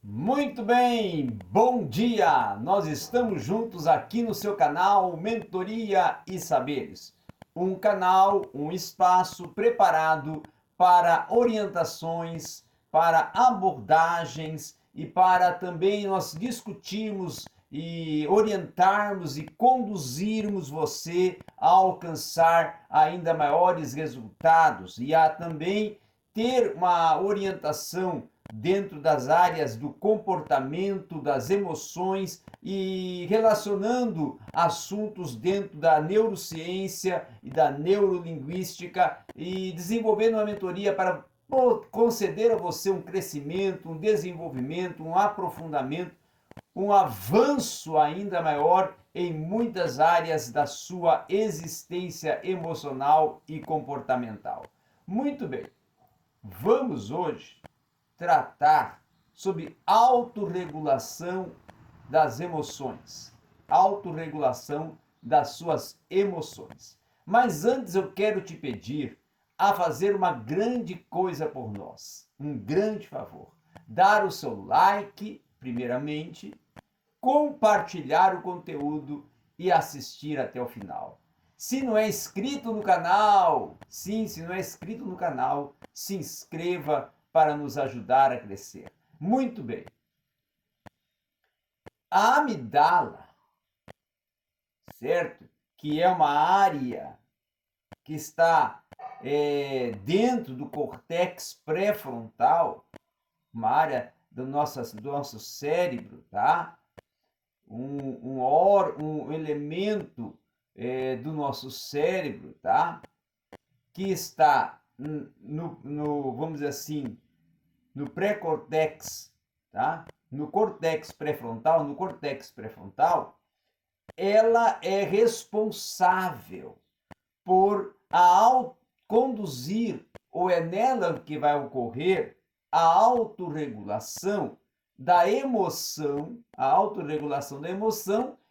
Muito bem, bom dia! Nós estamos juntos aqui no seu canal Mentoria e Saberes. Um canal, um espaço preparado para orientações, para abordagens e para também nós discutirmos e orientarmos e conduzirmos você a alcançar ainda maiores resultados e a também ter uma orientação dentro das áreas do comportamento, das emoções e relacionando assuntos dentro da neurociência e da neurolinguística e desenvolvendo uma mentoria para conceder a você um crescimento, um desenvolvimento, um aprofundamento, um avanço ainda maior em muitas áreas da sua existência emocional e comportamental. Muito bem, vamos hoje tratar sobre autorregulação das emoções, autorregulação das suas emoções. Mas antes eu quero te pedir a fazer uma grande coisa por nós, um grande favor. Dar o seu like, primeiramente, compartilhar o conteúdo e assistir até o final. Se não é inscrito no canal, se não é inscrito no canal, se inscreva para nos ajudar a crescer. Muito bem. A amígdala, certo? Que é uma área que está dentro do córtex pré-frontal, uma área do nosso cérebro, tá? Um elemento do nosso cérebro, tá? Que está vamos dizer assim, no pré-cortex, tá? No córtex pré-frontal, ela é responsável por conduzir, ou é nela que vai ocorrer a autorregulação da emoção,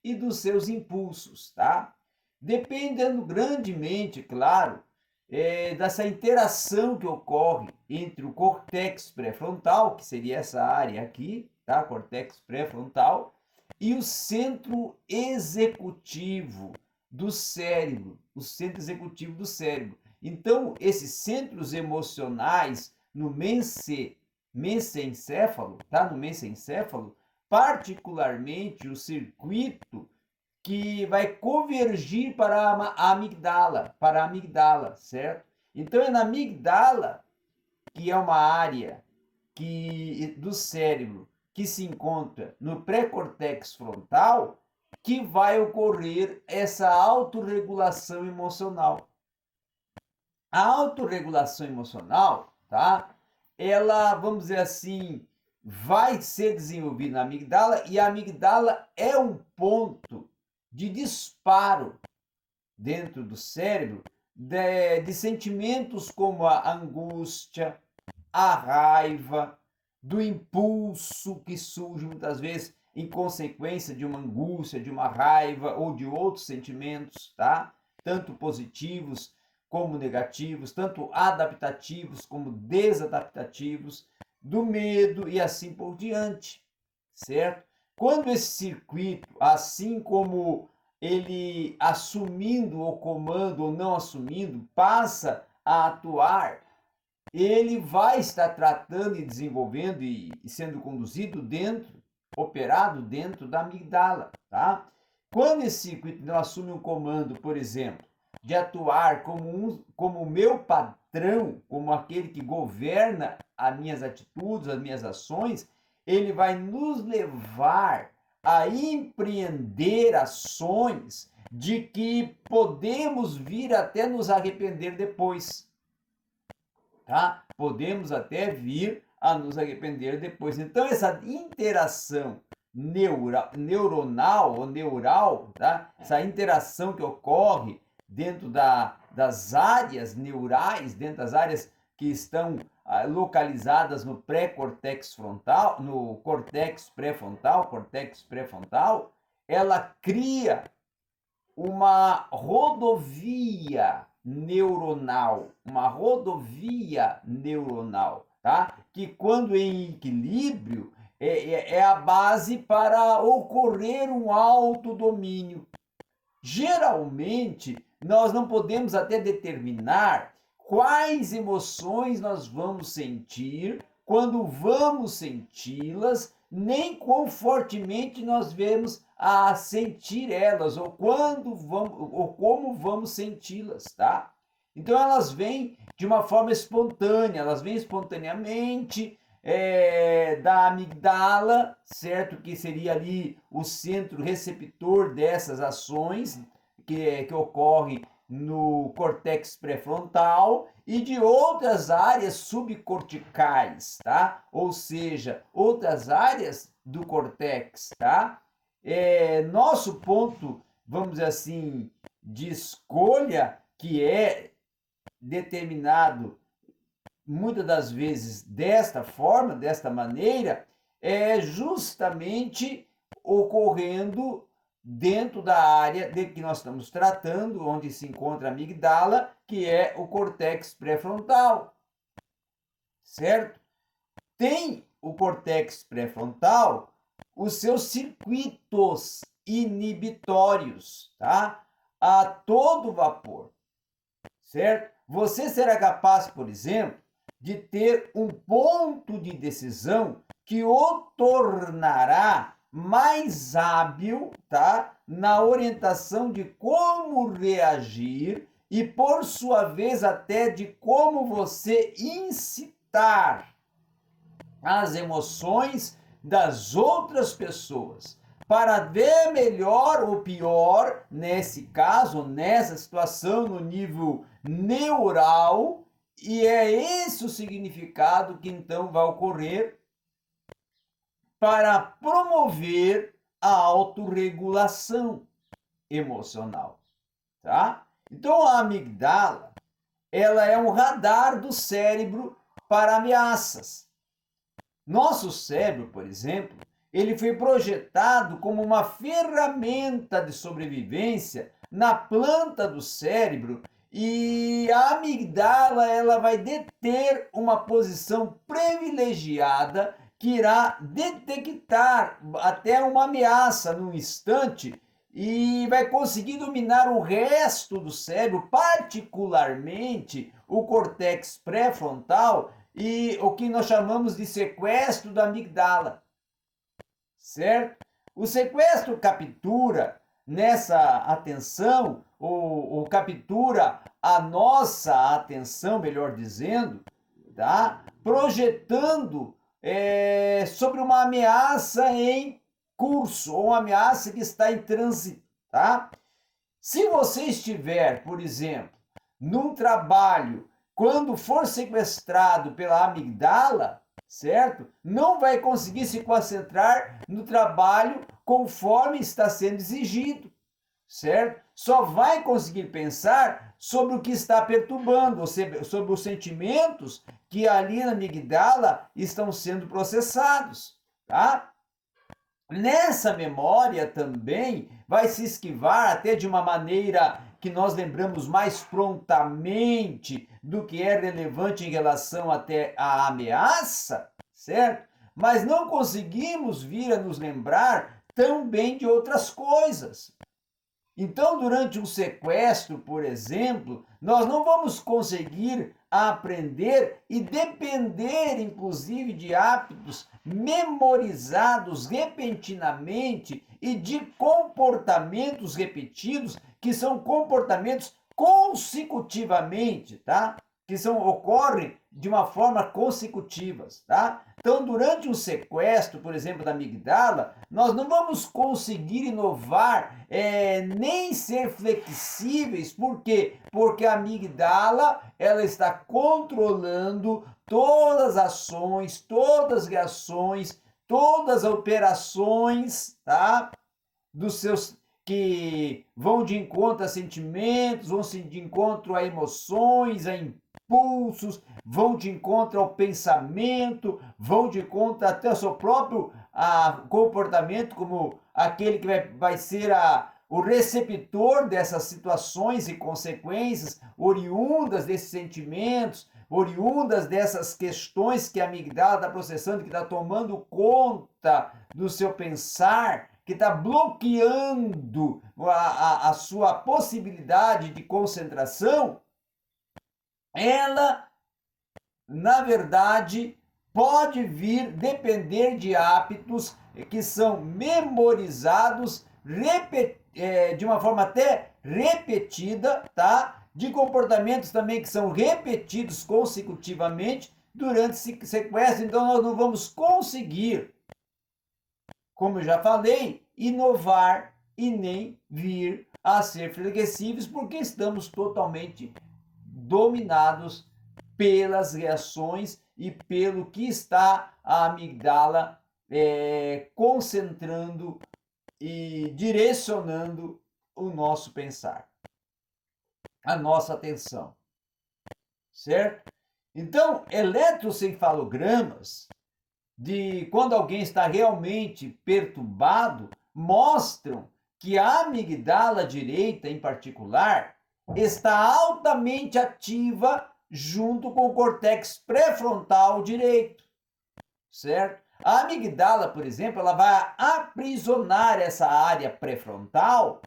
e dos seus impulsos, tá? Dependendo grandemente, claro, dessa interação que ocorre entre o córtex pré-frontal, que seria essa área aqui, tá? Córtex pré-frontal, e o centro executivo do cérebro, Então, esses centros emocionais no mesencéfalo, tá? No mesencéfalo, particularmente o circuito que vai convergir para a amígdala, certo? Então é na amígdala, que é uma área do cérebro que se encontra no pré-cortex frontal, que vai ocorrer essa autorregulação emocional. A autorregulação emocional, tá? Ela, vamos dizer assim, vai ser desenvolvida na amígdala, e a amígdala é um ponto de disparo dentro do cérebro de sentimentos como a angústia, a raiva, do impulso que surge muitas vezes em consequência de uma angústia, de uma raiva ou de outros sentimentos, tá? Tanto positivos como negativos, tanto adaptativos como desadaptativos, do medo e assim por diante, certo? Quando esse circuito, assim como ele assumindo o comando ou não assumindo, passa a atuar, ele vai estar tratando e desenvolvendo e sendo conduzido operado dentro da amígdala, tá? Quando esse circuito não assume um comando, por exemplo, de atuar como o meu patrão, como aquele que governa as minhas atitudes, as minhas ações, ele vai nos levar a empreender ações de que podemos vir até nos arrepender depois, tá? Podemos até vir a nos arrepender depois. Então, essa interação neuronal ou neural, tá? Essa interação que ocorre dentro das áreas neurais, dentro das áreas que estão localizadas no pré-cortex frontal, no córtex pré-frontal, ela cria uma rodovia neuronal, tá? Que quando em equilíbrio, é a base para ocorrer um autodomínio. Geralmente, nós não podemos até determinar quais emoções nós vamos sentir, quando vamos senti-las, nem quão fortemente nós vemos a sentir elas, ou quando vamos, ou como vamos senti-las, tá? Então elas vêm de uma forma espontânea, elas vêm espontaneamente da amigdala, certo? Que seria ali o centro receptor dessas ações que ocorrem no córtex pré-frontal e de outras áreas subcorticais, tá? Ou seja, outras áreas do córtex, tá? Nosso ponto, vamos dizer assim, de escolha, que é determinado muitas das vezes desta forma, desta maneira, é justamente ocorrendo dentro da área de que nós estamos tratando, onde se encontra a amigdala, que é o córtex pré-frontal, certo? Tem o córtex pré-frontal os seus circuitos inibitórios, tá? A todo vapor, certo? Você será capaz, por exemplo, de ter um ponto de decisão que o tornará mais hábil, tá? Na orientação de como reagir e, por sua vez, até de como você incitar as emoções das outras pessoas para ver melhor ou pior, nesse caso, nessa situação, no nível neural, e é esse o significado que então vai ocorrer para promover a autorregulação emocional, tá? Então a amigdala, ela é um radar do cérebro para ameaças. Nosso cérebro, por exemplo, ele foi projetado como uma ferramenta de sobrevivência na planta do cérebro e a amigdala ela vai deter uma posição privilegiada que irá detectar até uma ameaça num instante e vai conseguir dominar o resto do cérebro, particularmente o córtex pré-frontal e o que nós chamamos de sequestro da amigdala, certo? O sequestro captura nessa atenção, ou captura a nossa atenção, melhor dizendo, tá? Projetando sobre uma ameaça em curso, ou uma ameaça que está em trânsito, tá? Se você estiver, por exemplo, num trabalho, quando for sequestrado pela amigdala, certo? Não vai conseguir se concentrar no trabalho conforme está sendo exigido, certo? Só vai conseguir pensar sobre o que está perturbando, ou seja, sobre os sentimentos que ali na amigdala estão sendo processados, tá? Nessa memória também vai se esquivar até de uma maneira que nós lembramos mais prontamente do que é relevante em relação até à ameaça, certo? Mas não conseguimos vir a nos lembrar tão bem de outras coisas. Então, durante um sequestro, por exemplo, nós não vamos conseguir aprender e depender, inclusive, de hábitos memorizados repentinamente e de comportamentos repetidos, que são comportamentos consecutivamente, tá? Que ocorrem de uma forma consecutivas, tá? Então, durante um sequestro, por exemplo, da amigdala, nós não vamos conseguir inovar, nem ser flexíveis. Por quê? Porque a amigdala, ela está controlando todas as ações, todas as reações, todas as operações, tá? Dos seus que vão de encontro a sentimentos, vão de encontro a emoções, a impulsos, vão de encontro ao pensamento, vão de encontro até ao seu próprio comportamento, como aquele que vai ser o receptor dessas situações e consequências oriundas desses sentimentos, oriundas dessas questões que a amígdala está processando, que está tomando conta do seu pensar, que está bloqueando a sua possibilidade de concentração, ela, na verdade, pode vir depender de hábitos que são memorizados de uma forma até repetida, tá? De comportamentos também que são repetidos consecutivamente durante sequência. Então, nós não vamos conseguir, como eu já falei, inovar e nem vir a ser flexíveis, porque estamos totalmente dominados pelas reações e pelo que está a amígdala concentrando e direcionando o nosso pensar, a nossa atenção, certo? Então, eletroencefalogramas de quando alguém está realmente perturbado mostram que a amígdala direita, em particular, está altamente ativa junto com o córtex pré-frontal direito, certo? A amígdala, por exemplo, ela vai aprisionar essa área pré-frontal,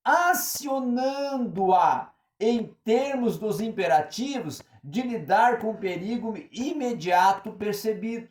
acionando-a em termos dos imperativos de lidar com o perigo imediato percebido.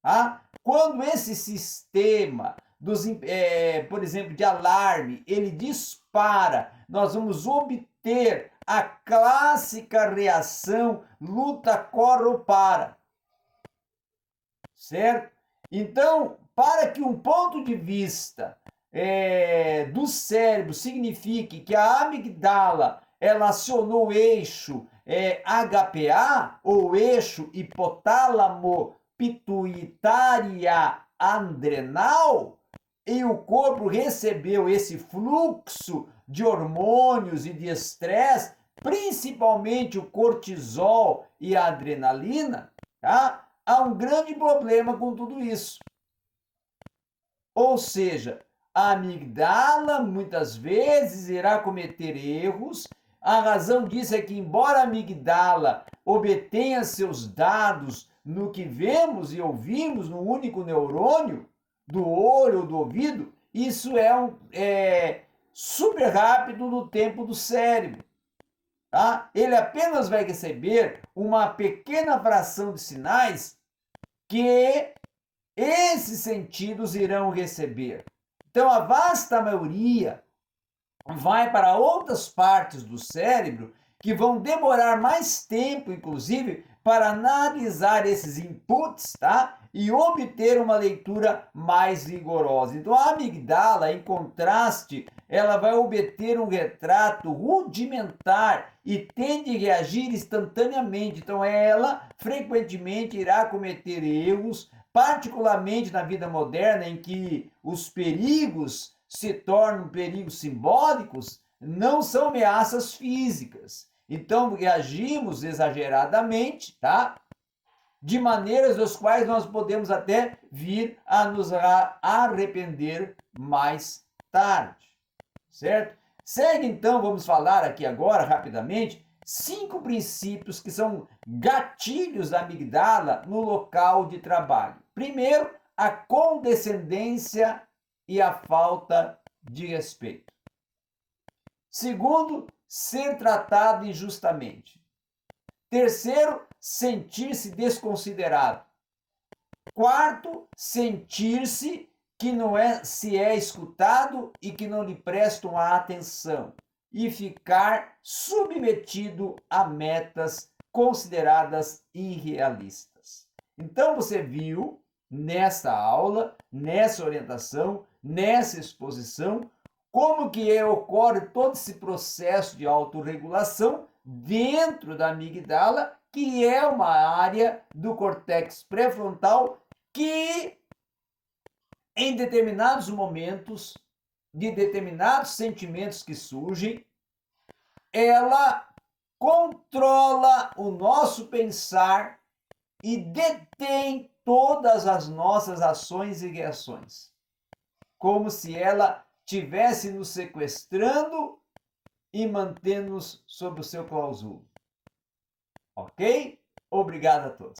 Tá? Quando esse sistema, por exemplo, de alarme, ele dispara, nós vamos obter a clássica reação luta, corre ou para. Certo? Então, para que um ponto de vista do cérebro signifique que a amígdala ela acionou o eixo HPA, ou eixo hipotálamo pituitária adrenal, e o corpo recebeu esse fluxo de hormônios e de estresse, principalmente o cortisol e a adrenalina, tá? Há um grande problema com tudo isso. Ou seja, a amígdala muitas vezes irá cometer erros. A razão disso é que, embora a amígdala obtenha seus dados no que vemos e ouvimos no único neurônio, do olho ou do ouvido, isso é super rápido no tempo do cérebro. Tá? Ele apenas vai receber uma pequena fração de sinais que esses sentidos irão receber. Então, a vasta maioria vai para outras partes do cérebro que vão demorar mais tempo, inclusive, para analisar esses inputs, tá? E obter uma leitura mais rigorosa. Então, a amígdala, em contraste, ela vai obter um retrato rudimentar e tende a reagir instantaneamente. Então, ela frequentemente irá cometer erros, particularmente na vida moderna, em que os perigos se tornam perigos simbólicos, não são ameaças físicas. Então, reagimos exageradamente, tá? De maneiras das quais nós podemos até vir a nos arrepender mais tarde, certo? Segue então, vamos falar aqui agora, rapidamente, 5 princípios que são gatilhos da amígdala no local de trabalho. Primeiro, a condescendência e a falta de respeito. Segundo, ser tratado injustamente. Terceiro, sentir-se desconsiderado. Quarto, sentir-se que não se é escutado e que não lhe prestam a atenção. E ficar submetido a metas consideradas irrealistas. Então você viu nessa aula, nessa orientação, nessa exposição, como que ocorre todo esse processo de autorregulação dentro da amígdala, que é uma área do córtex pré-frontal que, em determinados momentos, de determinados sentimentos que surgem, ela controla o nosso pensar e detém todas as nossas ações e reações, como se ela estivesse nos sequestrando e mantendo-nos sob o seu clausulo. Ok? Obrigado a todos.